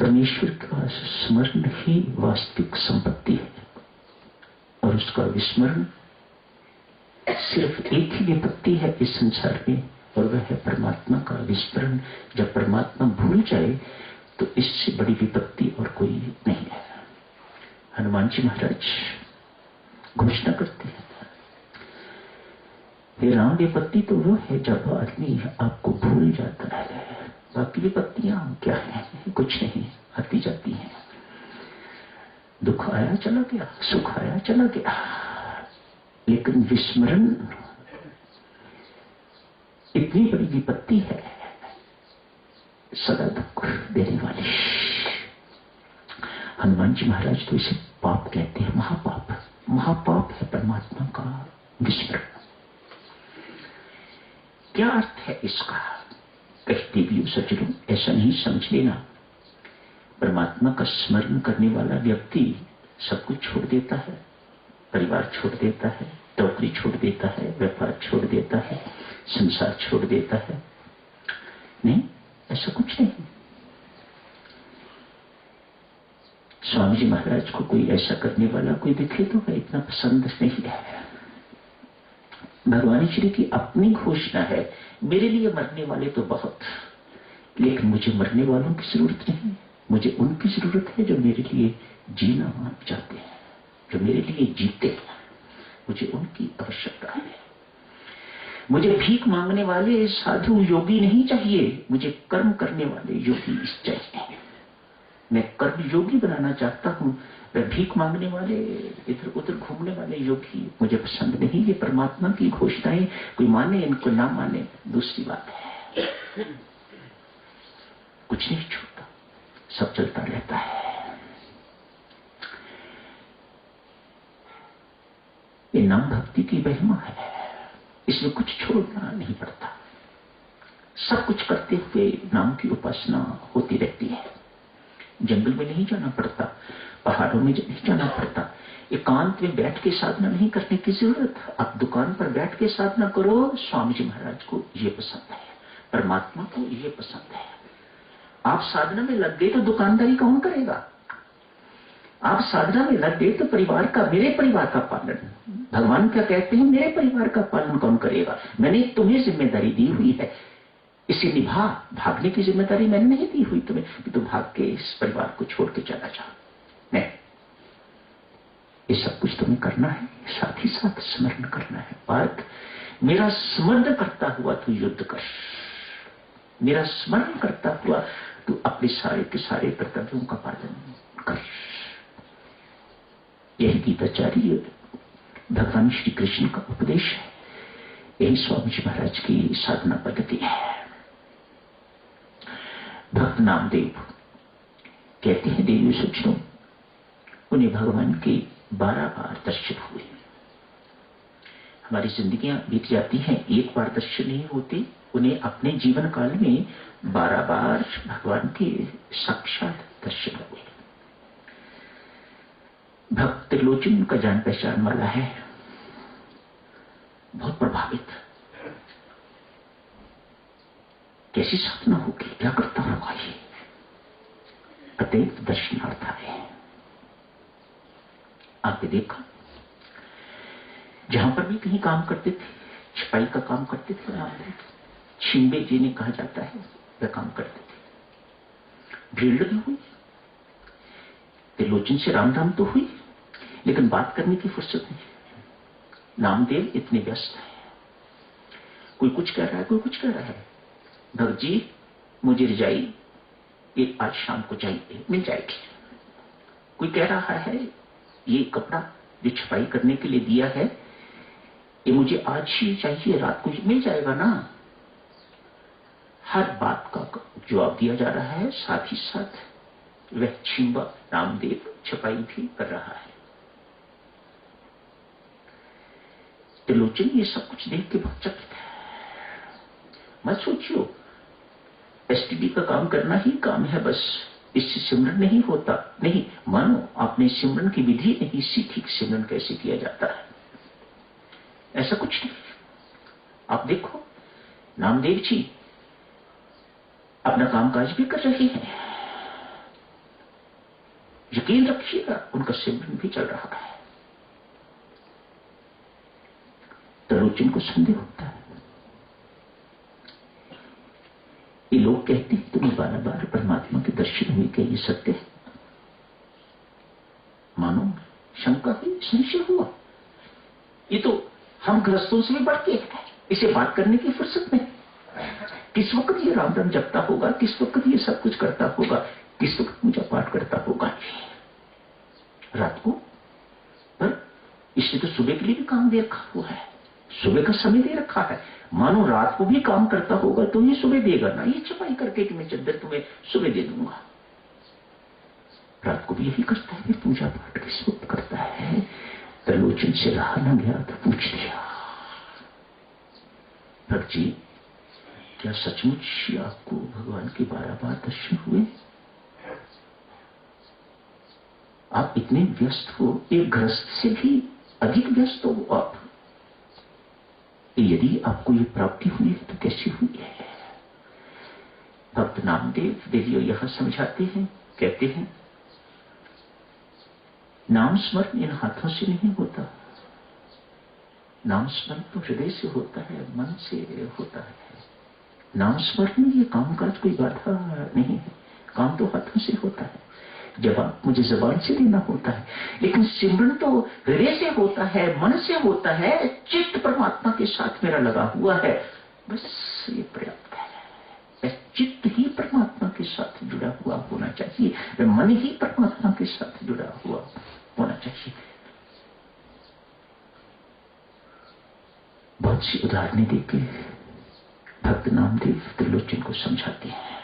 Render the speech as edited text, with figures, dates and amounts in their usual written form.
परमेश्वर का स्मरण ही वास्तविक संपत्ति है, और उसका विस्मरण सिर्फ एक ही विपत्ति है इस संसार में, और वह है परमात्मा का विस्मरण। जब परमात्मा भूल जाए तो इससे बड़ी विपत्ति और कोई नहीं है। हनुमान जी महाराज घोषणा करते हैं, हे राम, विपत्ति तो वो है जब आदमी आपको भूल जाता है। बाकी विपत्तियां क्या है? कुछ नहीं, आती जाती हैं। दुख आया चला गया, सुख आया चला गया, लेकिन विस्मरण इतनी बड़ी विपत्ति है, सदा दुख देने वाली। हनुमान जी महाराज तो इसे पाप कहते हैं, महापाप। महापाप है परमात्मा का विस्मरण। क्या अर्थ है इसका? कहते भी सज्जनों, ऐसा नहीं समझ लेना परमात्मा का स्मरण करने वाला व्यक्ति सब कुछ छोड़ देता है, परिवार छोड़ देता है, नौकरी छोड़ देता है, व्यापार छोड़ देता है, संसार छोड़ देता है। नहीं, ऐसा कुछ नहीं। स्वामी जी महाराज को कोई ऐसा करने वाला कोई दिखे तो वह इतना पसंद नहीं है। भगवान श्री की अपनी घोषणा है, मेरे लिए मरने वाले तो बहुत, लेकिन मुझे मरने वालों की जरूरत नहीं। मुझे उनकी जरूरत है जो मेरे लिए जीना चाहते हैं, जो मेरे लिए जीते हैं। मुझे उनकी आवश्यकता है। मुझे भीख मांगने वाले साधु योगी नहीं चाहिए, मुझे कर्म करने वाले योगी चाहिए। मैं कर्म योगी बनाना चाहता हूं। मैं भीख मांगने वाले, इधर उधर घूमने वाले योगी मुझे पसंद नहीं। ये परमात्मा की घोषणाएं कोई माने इनको ना माने दूसरी बात है, कुछ नहीं छूटता, सब चलता रहता है। ये नाम भक्ति की महिमा है, इसमें कुछ छोड़ना नहीं पड़ता। सब कुछ करते हुए नाम की उपासना होती रहती है। जंगल में नहीं जाना पड़ता, पहाड़ों में नहीं जाना पड़ता, एकांत में बैठ के साधना नहीं करने की जरूरत। आप दुकान पर बैठ के साधना करो। स्वामी जी महाराज को ये पसंद है, परमात्मा को ये पसंद है। आप साधना में लग गए तो दुकानदारी कौन करेगा? आप साधना में लग गए तो परिवार का, मेरे परिवार का पालन, भगवान क्या कहते हैं, मेरे परिवार का पालन कौन करेगा? मैंने तुम्हें जिम्मेदारी दी हुई है, इसे निभा। भागने की जिम्मेदारी मैंने नहीं दी हुई तुम्हें कि तुम भाग के इस परिवार को छोड़ के चला जाओ। नहीं, ये सब कुछ तुम्हें करना है, साथ ही साथ स्मरण करना है। बात, मेरा स्मरण करता हुआ तू युद्ध कर, मेरा स्मरण करता हुआ तू अपने सारे के सारे कर्तव्यों का पालन कर। यही गीताचार्य भगवान श्री कृष्ण का उपदेश है, यही स्वामी जी महाराज की साधना पद्धति है। भक्त नामदेव कहते हैं, देवी सज्जनों, उन्हें भगवान के 12 बार दर्शन हुए। हमारी जिंदगियां बीत जाती हैं, एक बार दर्शन नहीं होते। उन्हें अपने जीवन काल में 12 बार भगवान के साक्षात दर्शन हुए। भक्त त्रिलोचन का जान पहचान वाला है, बहुत प्रभावित। कैसी साधना होगी, क्या करता होगा ये? अतएव दर्शनार्थ आए। आपने देखा, जहां पर भी कहीं काम करते थे, छपाई का काम करते थे, शिंबे जी ने कहा जाता है, वह काम करते थे। भीड़ लगी हुई, त्रिलोचन से राम राम तो हुई, लेकिन बात करने की फुर्सत नहीं। नामदेव इतने व्यस्त है, कोई कुछ कह रहा है, कोई कुछ कह रहा है। भक्त जी, मुझे रजाई ये आज शाम को चाहिए, मिल जाएगी। कोई कह रहा है, ये कपड़ा जो छपाई करने के लिए दिया है, ये मुझे आज ही चाहिए, रात को मिल जाएगा ना? हर बात का जवाब दिया जा रहा है, साथ ही साथ वह छिंबा नामदेव छपाई भी कर रहा है। त्रिलोचन ये सब कुछ देख के बहुत चकित है। मत सोचियो एसटीडी का काम करना ही काम है बस, इससे सिमरन नहीं होता। नहीं, मानो आपने सिमरन की विधि नहीं सीखी, सिमरन कैसे किया जाता है, ऐसा कुछ नहीं। आप देखो, नामदेव जी अपना कामकाज भी कर रहे हैं, यकीन रखिएगा उनका सिमरन भी चल रहा है। त्रिलोचन को संदेह होता है, ये लोग कहते हैं तुम्हें 12 बार परमात्मा के दर्शन हुए, क्या ये सत्य है? मानो शंका हुई, संशय हुआ। ये तो हम गृहस्थों से भी बढ़ के है, इसे बात करने की फुर्सत नहीं। किस वक्त ये राम राम जपता होगा, किस वक्त ये सब कुछ करता होगा, किस वक्त पूजा पाठ करता होगा रात को? पर इसने तो सुबह के लिए भी काम दे रखा हुआ है, सुबह का समय दे रखा है। मानो रात को भी काम करता होगा तो ये सुबह देगा ना, ये छपाई करके कि मैं चद्दर तुम्हें सुबह दे दूंगा। रात को भी यही करता है, फिर पूजा पाठ किस वक्त करता है? त्रिलोचन से रहा न गया तो पूछ दिया, भक्त जी क्या सचमुच आपको भगवान के 12 बार दर्शन हुए? आप इतने व्यस्त हो, एक गृहस्थ से भी अधिक व्यस्त हो आप। यदि आपको ये प्राप्ति हुई है तो कैसी हुई है? भक्त नामदेव देवियों यह समझाते हैं, कहते हैं नाम स्मरण इन हाथों से नहीं होता, नाम स्मरण तो हृदय से होता है, मन से होता है। नाम स्मरण में ये कामकाज कोई बाधा नहीं है, काम तो हाथों से होता है, जवाब मुझे जबान से देना होता है, लेकिन सिमरन तो हृदय से होता है, मन से होता है, चित्त परमात्मा के साथ मेरा लगा हुआ है, बस ये पर्याप्त है। चित्त ही परमात्मा के साथ जुड़ा हुआ होना चाहिए, मन ही परमात्मा के साथ जुड़ा हुआ होना चाहिए। बहुत सी उदाहरणें देके भक्त नामदेव त्रिलोचन को समझाते हैं।